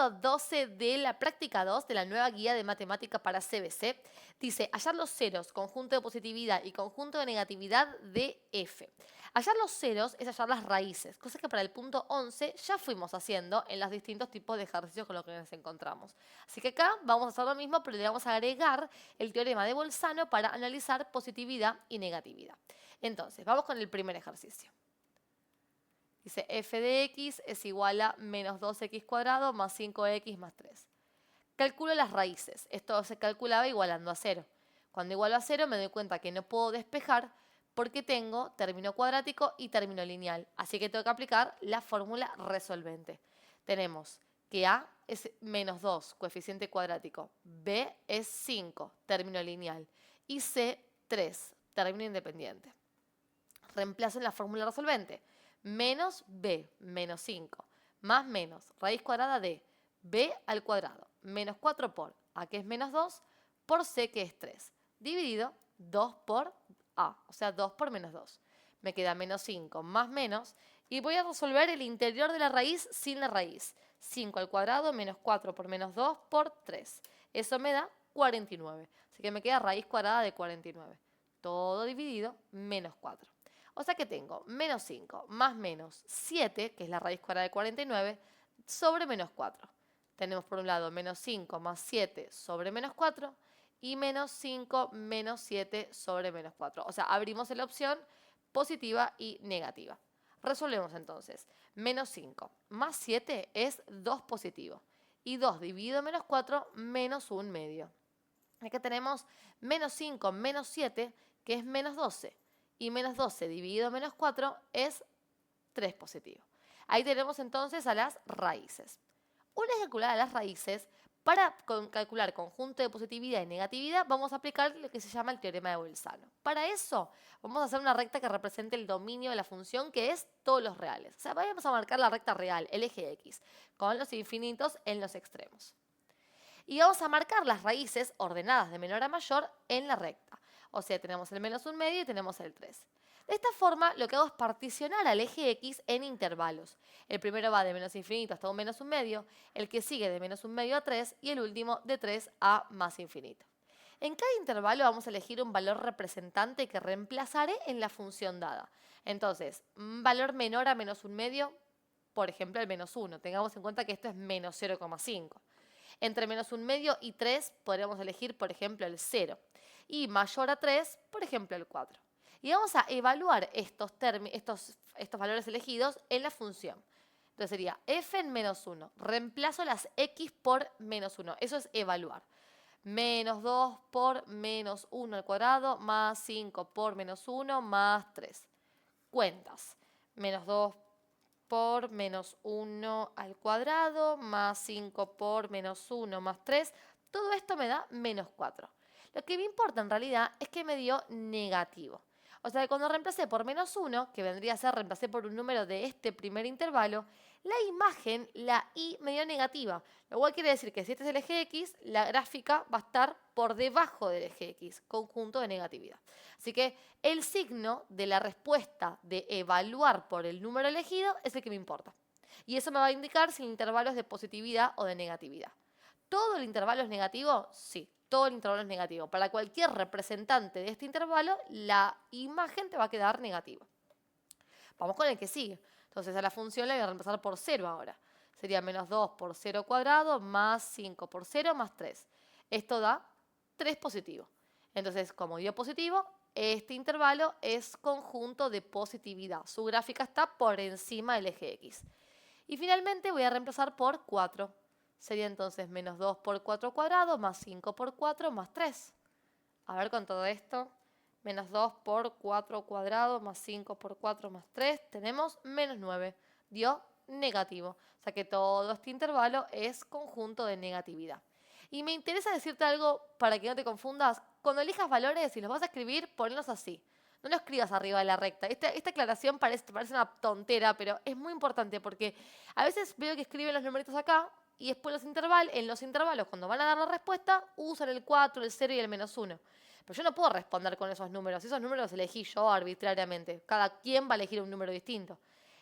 ejercicio 12 de la práctica 2 de la nueva guía de matemática para CBC. Dice, hallar los ceros, conjunto de positividad y conjunto de negatividad de f. Hallar los ceros es hallar las raíces, cosa que para el punto 11 ya fuimos haciendo en los distintos tipos de ejercicios con los que nos encontramos. Así que acá vamos a hacer lo mismo, pero le vamos a agregar el teorema de Bolzano para analizar positividad y negatividad. Entonces, vamos con el primer ejercicio. Dice f de x es igual a menos 2x cuadrado más 5x más 3. Calculo las raíces. Esto se calculaba igualando a 0. Cuando igualo a 0 me doy cuenta que no puedo despejar porque tengo término cuadrático y término lineal. Así que tengo que aplicar la fórmula resolvente. Tenemos que a es menos 2, coeficiente cuadrático. B es 5, término lineal. Y c, 3, término independiente. Reemplazo en la fórmula resolvente. Menos b, menos 5, más menos, raíz cuadrada de b al cuadrado, menos 4 por a, que es menos 2, por c, que es 3, dividido 2 por a, o sea, 2 por menos 2. Me queda menos 5 más menos, y voy a resolver el interior de la raíz sin la raíz. 5 al cuadrado menos 4 por menos 2 por 3. Eso me da 49. Así que me queda raíz cuadrada de 49. Todo dividido, menos 4. O sea que tengo menos 5 más menos 7, que es la raíz cuadrada de 49, sobre menos 4. Tenemos por un lado menos 5 más 7 sobre menos 4 y menos 5 menos 7 sobre menos 4. O sea, abrimos en la opción positiva y negativa. Resolvemos entonces. Menos 5 más 7 es 2 positivo. Y 2 dividido menos 4 menos 1 medio. Acá tenemos menos 5 menos 7, que es menos 12. Y menos 12 dividido menos 4 es 3 positivo. Ahí tenemos entonces a las raíces. Una vez calculadas las raíces, para calcular conjunto de positividad y negatividad, vamos a aplicar lo que se llama el teorema de Bolzano. Para eso, vamos a hacer una recta que represente el dominio de la función, que es todos los reales. O sea, vamos a marcar la recta real, el eje X, con los infinitos en los extremos. Y vamos a marcar las raíces ordenadas de menor a mayor en la recta. O sea, tenemos el menos 1 medio y tenemos el 3. De esta forma, lo que hago es particionar al eje X en intervalos. El primero va de menos infinito hasta un menos 1 medio, el que sigue de menos 1 medio a 3 y el último de 3 a más infinito. En cada intervalo vamos a elegir un valor representante que reemplazaré en la función dada. Entonces, un valor menor a menos 1 medio, por ejemplo, el menos 1. Tengamos en cuenta que esto es menos 0,5. Entre menos 1 medio y 3 podríamos elegir, por ejemplo, el 0. Y mayor a 3, por ejemplo, el 4. Y vamos a evaluar estos valores elegidos en la función. Entonces sería f en menos 1. Reemplazo las x por menos 1. Eso es evaluar. Menos 2 por menos 1 al cuadrado más 5 por menos 1 más 3. Cuentas. Menos 2 por menos 1 al cuadrado, más 5 por menos 1 más 3. Todo esto me da menos 4. Lo que me importa en realidad es que me dio negativo. O sea que cuando reemplacé por menos 1, que vendría a ser reemplacé por un número de este primer intervalo, la imagen, la y, me dio negativa. Lo cual quiere decir que si este es el eje X, la gráfica va a estar por debajo del eje X, conjunto de negatividad. Así que el signo de la respuesta de evaluar por el número elegido es el que me importa. Y eso me va a indicar si el intervalo es de positividad o de negatividad. ¿Todo el intervalo es negativo? Sí, todo el intervalo es negativo. Para cualquier representante de este intervalo, la imagen te va a quedar negativa. Vamos con el que sigue. Entonces a la función le voy a reemplazar por 0 ahora. Sería menos 2 por 0 cuadrado más 5 por 0 más 3. Esto da 3 positivo. Entonces, como dio positivo, este intervalo es conjunto de positividad. Su gráfica está por encima del eje X. Y finalmente voy a reemplazar por 4. Sería entonces menos 2 por 4 cuadrado más 5 por 4 más 3. A ver con todo esto. Menos 2 por 4 cuadrado más 5 por 4 más 3. Tenemos menos 9. Dio negativo. O sea que todo este intervalo es conjunto de negatividad. Y me interesa decirte algo para que no te confundas. Cuando elijas valores y los vas a escribir, ponlos así. No lo escribas arriba de la recta. Esta aclaración parece una tontera, pero es muy importante porque a veces veo que escriben los numeritos acá y después en los intervalos, cuando van a dar la respuesta, usan el 4, el 0 y el menos 1. Pero yo no puedo responder con esos números. Esos números los elegí yo arbitrariamente. Cada quien va a elegir un número distinto.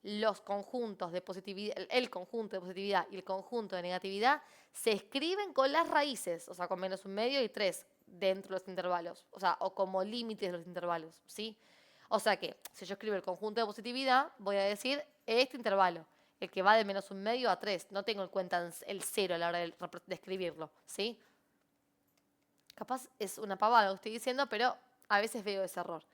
los conjuntos de positividad, el conjunto de positividad y el conjunto de negatividad se escriben con las raíces, o sea, con -1/2 y 3 dentro de los intervalos, o sea, o como límites de los intervalos, ¿sí? O sea que, si yo escribo el conjunto de positividad, voy a decir este intervalo, el que va de -1/2 a 3. No tengo en cuenta el 0 a la hora de escribirlo, ¿sí? Capaz es una pavada lo que estoy diciendo, pero a veces veo ese error.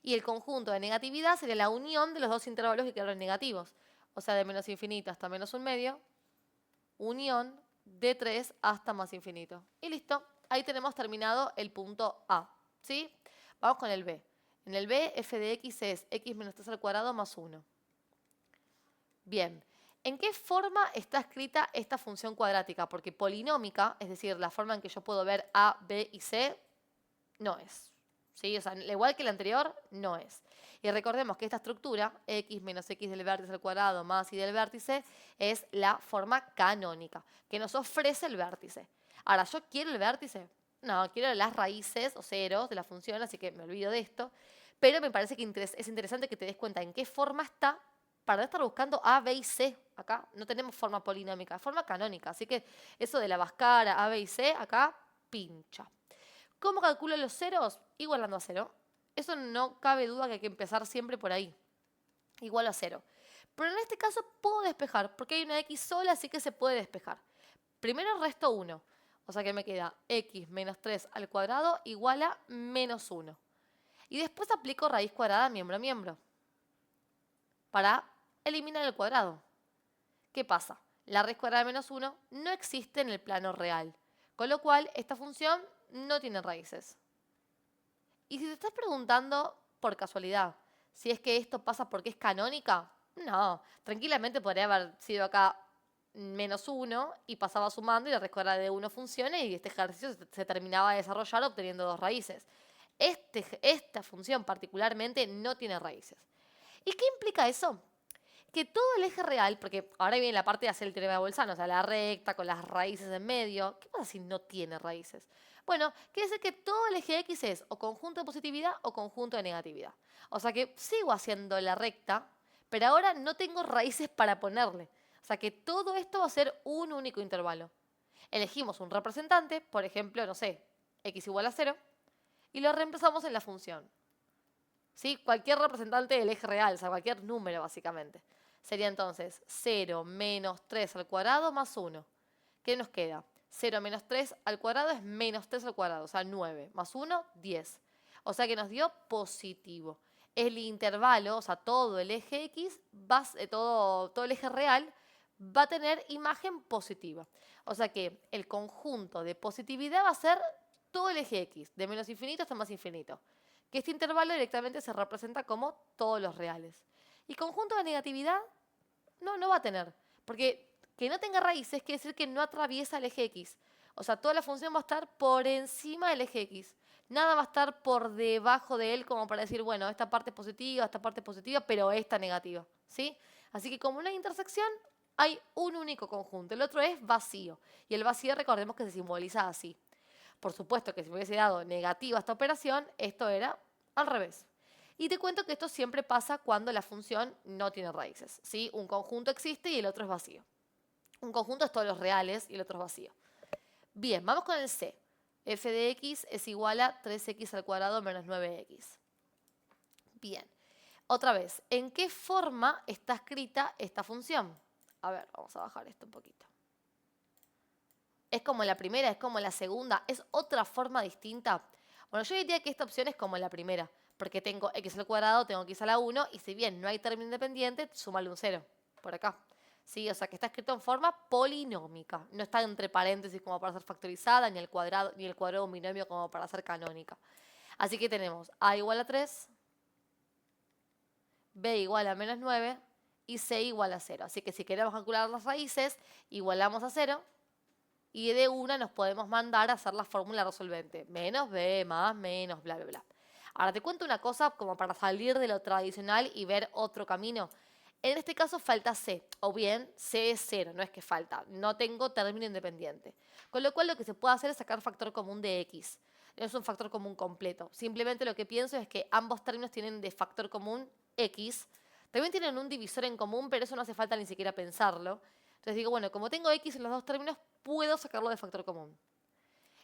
Y el conjunto de negatividad sería la unión de los dos intervalos que quedaron negativos. O sea, de menos infinito hasta -1/2, unión de 3 hasta más infinito. Y listo, ahí tenemos terminado el punto A, ¿sí? Vamos con el B. En el B, f de x es x menos 3 al cuadrado más 1. Bien, ¿en qué forma está escrita esta función cuadrática? Porque polinómica, es decir, la forma en que yo puedo ver A, B y C, no es. ¿Sí? O sea, igual que la anterior, no es. Y recordemos que esta estructura, x menos x del vértice al cuadrado más y del vértice, es la forma canónica, que nos ofrece el vértice. Ahora, ¿yo quiero el vértice? No, quiero las raíces o ceros de la función, así que me olvido de esto. Pero me parece que es interesante que te des cuenta en qué forma está para no estar buscando A, B y C. Acá no tenemos forma polinómica, forma canónica. Así que eso de la vascara, A, B y C, acá pincha. ¿Cómo calculo los ceros? Igualando a 0. Eso no cabe duda que hay que empezar siempre por ahí. Igual a 0. Pero en este caso puedo despejar, porque hay una x sola, así que se puede despejar. Primero resto 1. O sea que me queda x menos 3 al cuadrado igual a menos 1. Y después aplico raíz cuadrada miembro a miembro para eliminar el cuadrado. ¿Qué pasa? La raíz cuadrada de menos 1 no existe en el plano real, con lo cual esta función no tiene raíces. Y si te estás preguntando por casualidad si es que esto pasa porque es canónica, no, tranquilamente podría haber sido acá menos 1 y pasaba sumando y la raíz cuadrada de 1 funciona y este ejercicio se terminaba de desarrollar obteniendo dos raíces. Esta función particularmente no tiene raíces. ¿Y qué implica eso? Que todo el eje real, porque ahora viene la parte de hacer el teorema de Bolzano, o sea, la recta con las raíces en medio. ¿Qué pasa si no tiene raíces? Bueno, quiere decir que todo el eje X es o conjunto de positividad o conjunto de negatividad. O sea que sigo haciendo la recta, pero ahora no tengo raíces para ponerle. O sea que todo esto va a ser un único intervalo. Elegimos un representante, por ejemplo, no sé, x igual a 0, y lo reemplazamos en la función. ¿Sí? Cualquier representante del eje real, o sea, cualquier número básicamente. Sería entonces 0 menos 3 al cuadrado más 1. ¿Qué nos queda? 0 menos 3 al cuadrado es menos 3 al cuadrado, o sea, 9. Más 1, 10. O sea que nos dio positivo. El intervalo, o sea, todo el eje X, todo el eje real, va a tener imagen positiva. O sea que el conjunto de positividad va a ser todo el eje X, de menos infinito hasta más infinito. Que este intervalo directamente se representa como todos los reales. Y conjunto de negatividad, no va a tener. Porque que no tenga raíces quiere decir que no atraviesa el eje X. O sea, toda la función va a estar por encima del eje X. Nada va a estar por debajo de él como para decir, bueno, esta parte es positiva, pero esta negativa. ¿Sí? Así que como no hay intersección, hay un único conjunto. El otro es vacío. Y el vacío recordemos que se simboliza así. Por supuesto que si me hubiese dado negativa esta operación, esto era al revés. Y te cuento que esto siempre pasa cuando la función no tiene raíces. ¿Sí? Un conjunto existe y el otro es vacío. Un conjunto es todos los reales y el otro es vacío. Bien, vamos con el C. F de x es igual a 3x al cuadrado menos 9x. Bien. Otra vez, ¿en qué forma está escrita esta función? A ver, vamos a bajar esto un poquito. ¿Es como la primera? ¿Es como la segunda? ¿Es otra forma distinta? Bueno, yo diría que esta opción es como la primera, porque tengo x al cuadrado, tengo x a la 1, y si bien no hay término independiente, súmale un 0, por acá. ¿Sí? O sea que está escrito en forma polinómica. No está entre paréntesis como para ser factorizada, ni el cuadrado de un binomio como para ser canónica. Así que tenemos a igual a 3, b igual a menos 9 y c igual a 0. Así que si queremos calcular las raíces, igualamos a 0. Y de una nos podemos mandar a hacer la fórmula resolvente. Menos b más menos bla, bla, bla. Ahora te cuento una cosa como para salir de lo tradicional y ver otro camino. En este caso falta c, o bien c es 0, no es que falta. No tengo término independiente. Con lo cual lo que se puede hacer es sacar factor común de x. No es un factor común completo. Simplemente lo que pienso es que ambos términos tienen de factor común x. También tienen un divisor en común, pero eso no hace falta ni siquiera pensarlo. Entonces digo, bueno, como tengo x en los dos términos, puedo sacarlo de factor común.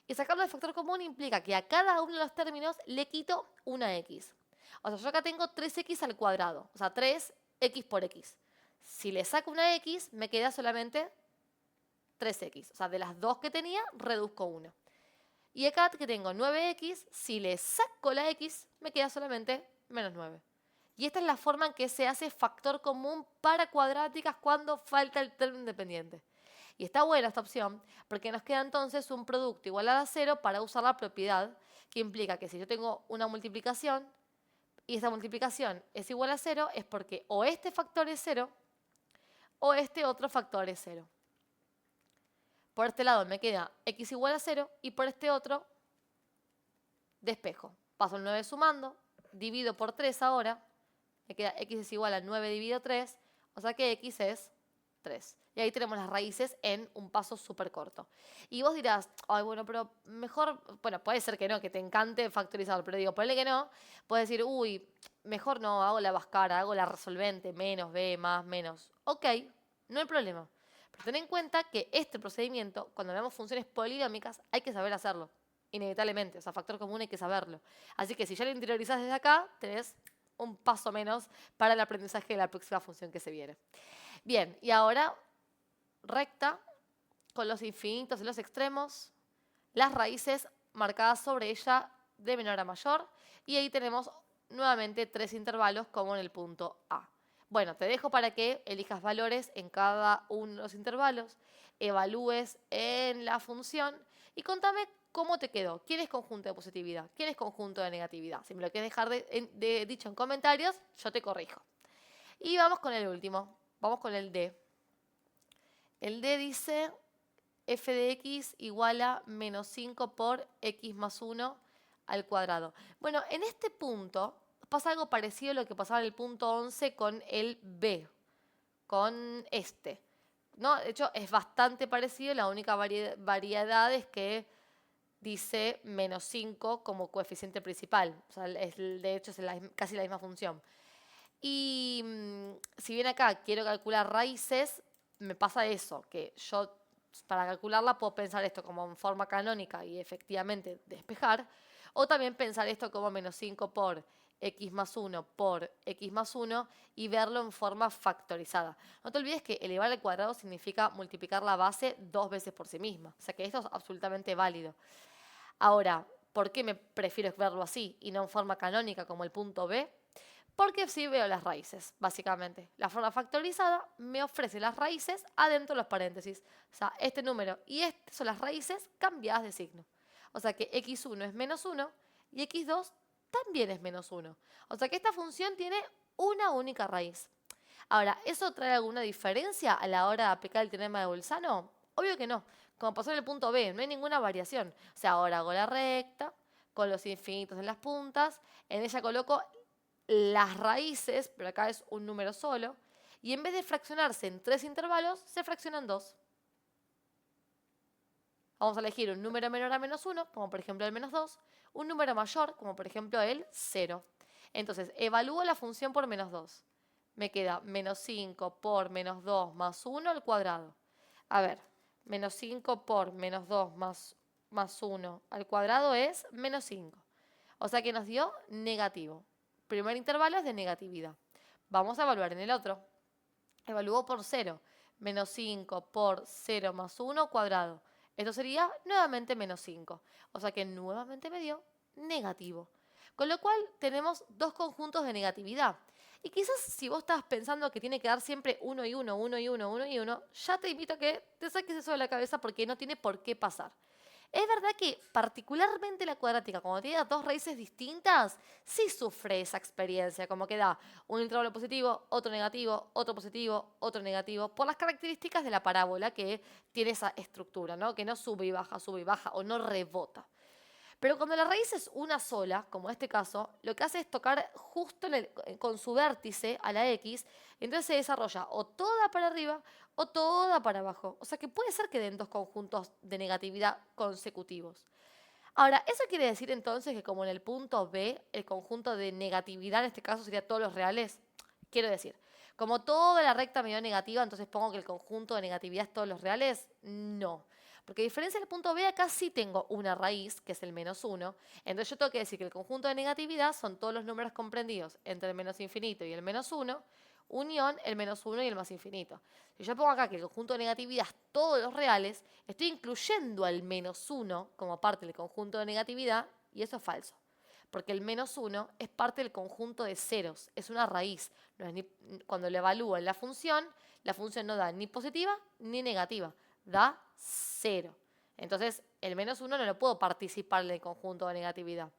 Y sacarlo de factor común implica que a cada uno de los términos le quito una x. O sea, yo acá tengo 3x al cuadrado, o sea, 3x por x. Si le saco una x, me queda solamente 3x. O sea, de las dos que tenía, reduzco 1. Y acá que tengo 9x, si le saco la x, me queda solamente menos 9. Y esta es la forma en que se hace factor común para cuadráticas cuando falta el término independiente. Y está buena esta opción porque nos queda entonces un producto igual a 0 para usar la propiedad que implica que si yo tengo una multiplicación y esta multiplicación es igual a 0 es porque o este factor es 0 o este otro factor es 0. Por este lado me queda x igual a 0 y por este otro despejo. Paso el 9 sumando, divido por 3 ahora, me queda x es igual a 9 dividido 3, o sea que x es 3. Y ahí tenemos las raíces en un paso súper corto. Y vos dirás, ay, bueno, pero mejor, bueno, puede ser que no, que te encante factorizar, pero digo, ponle que no, puedes decir, uy, mejor no, hago la vascara, hago la resolvente, menos b, más, menos. Ok, no hay problema. Pero ten en cuenta que este procedimiento, cuando hablamos funciones polinómicas, hay que saber hacerlo, inevitablemente. O sea, factor común hay que saberlo. Así que si ya lo interiorizás desde acá, tenés un paso menos para el aprendizaje de la próxima función que se viene. Bien, y ahora recta con los infinitos en los extremos, las raíces marcadas sobre ella de menor a mayor y ahí tenemos nuevamente 3 intervalos como en el punto A. Bueno, te dejo para que elijas valores en cada uno de los intervalos, evalúes en la función y contame cómo te quedó. ¿Quién es conjunto de positividad? ¿Quién es conjunto de negatividad? Si me lo quieres dejar dicho en comentarios, yo te corrijo. Y vamos con el último. Vamos con el D. El D dice f de x igual a menos 5 por x más 1 al cuadrado. Bueno, en este punto pasa algo parecido a lo que pasaba en el punto 11 con el B, con este. ¿No? De hecho, es bastante parecido, la única variedad es que dice menos 5 como coeficiente principal. O sea, de hecho es casi la misma función. Y si bien acá quiero calcular raíces, me pasa eso, que yo para calcularla puedo pensar esto como en forma canónica y efectivamente despejar, o también pensar esto como menos 5 por x más 1 por x más 1 y verlo en forma factorizada. No te olvides que elevar al cuadrado significa multiplicar la base 2 veces por sí misma, o sea que esto es absolutamente válido. Ahora, ¿por qué me prefiero verlo así y no en forma canónica como el punto B? Porque sí veo las raíces, básicamente. La forma factorizada me ofrece las raíces adentro de los paréntesis. O sea, este número y este son las raíces cambiadas de signo. O sea que x1 es menos 1 y x2 también es menos 1. O sea que esta función tiene una única raíz. Ahora, ¿eso trae alguna diferencia a la hora de aplicar el teorema de Bolzano? Obvio que no. Como pasó en el punto B, no hay ninguna variación. O sea, ahora hago la recta con los infinitos en las puntas. En ella coloco las raíces, pero acá es un número solo, y en vez de fraccionarse en 3 intervalos, se fraccionan 2. Vamos a elegir un número menor a menos 1, como por ejemplo el menos 2, un número mayor, como por ejemplo el 0. Entonces, evalúo la función por menos 2. Me queda menos 5 por menos 2 más 1 al cuadrado. A ver, menos 5 por menos 2 más 1 al cuadrado es menos 5. O sea que nos dio negativo. Primer intervalo es de negatividad. Vamos a evaluar en el otro. Evalúo por 0. Menos 5 por 0 más 1 cuadrado. Esto sería nuevamente menos 5. O sea que nuevamente me dio negativo. Con lo cual tenemos dos conjuntos de negatividad. Y quizás si vos estás pensando que tiene que dar siempre 1 y 1, 1 y 1, 1 y 1, ya te invito a que te saques eso de la cabeza porque no tiene por qué pasar. Es verdad que particularmente la cuadrática, cuando tiene dos raíces distintas, sí sufre esa experiencia, como que da un intervalo positivo, otro negativo, otro positivo, otro negativo, por las características de la parábola que tiene esa estructura, ¿no? Que no sube y baja o no rebota. Pero cuando la raíz es una sola, como en este caso, lo que hace es tocar justo con su vértice a la x, entonces se desarrolla o toda para arriba o toda para abajo. O sea que puede ser que den dos conjuntos de negatividad consecutivos. Ahora, ¿eso quiere decir entonces que como en el punto B, el conjunto de negatividad en este caso sería todos los reales? Quiero decir, como toda la recta me dio negativa, entonces pongo que el conjunto de negatividad es todos los reales. No. Porque a diferencia del punto B, acá sí tengo una raíz, que es el menos 1. Entonces yo tengo que decir que el conjunto de negatividad son todos los números comprendidos entre el menos infinito y el menos 1, unión el menos 1 y el más infinito. Si yo pongo acá que el conjunto de negatividad es todos los reales, estoy incluyendo al menos 1 como parte del conjunto de negatividad, y eso es falso. Porque el menos 1 es parte del conjunto de ceros, es una raíz. No es cuando le evalúo la función no da ni positiva ni negativa, da 0. Entonces, el menos 1 no lo puedo participar en el conjunto de negatividad.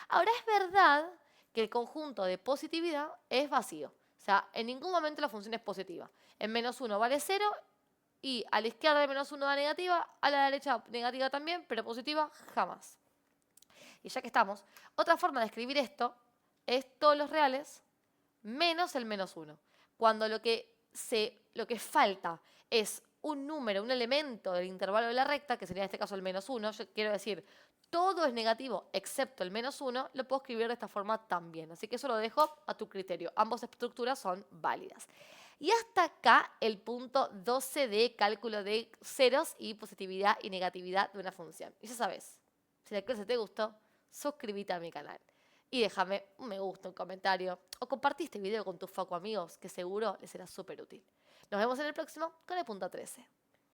Ahora, es verdad que el conjunto de positividad es vacío. O sea, en ningún momento la función es positiva. El menos 1 vale 0 y a la izquierda del menos 1 da negativa, a la derecha negativa también, pero positiva jamás. Y ya que estamos, otra forma de escribir esto es todos los reales menos el menos 1. Cuando lo que falta es un número, un elemento del intervalo de la recta, que sería en este caso el menos 1, yo quiero decir, todo es negativo excepto el menos 1, lo puedo escribir de esta forma también. Así que eso lo dejo a tu criterio. Ambas estructuras son válidas. Y hasta acá el punto 12 de cálculo de ceros y positividad y negatividad de una función. Y ya sabes, si la clase te gustó, suscríbete a mi canal. Y déjame un me gusta, un comentario o compartí este video con tus foco amigos que seguro les será súper útil. Nos vemos en el próximo con el punto 13.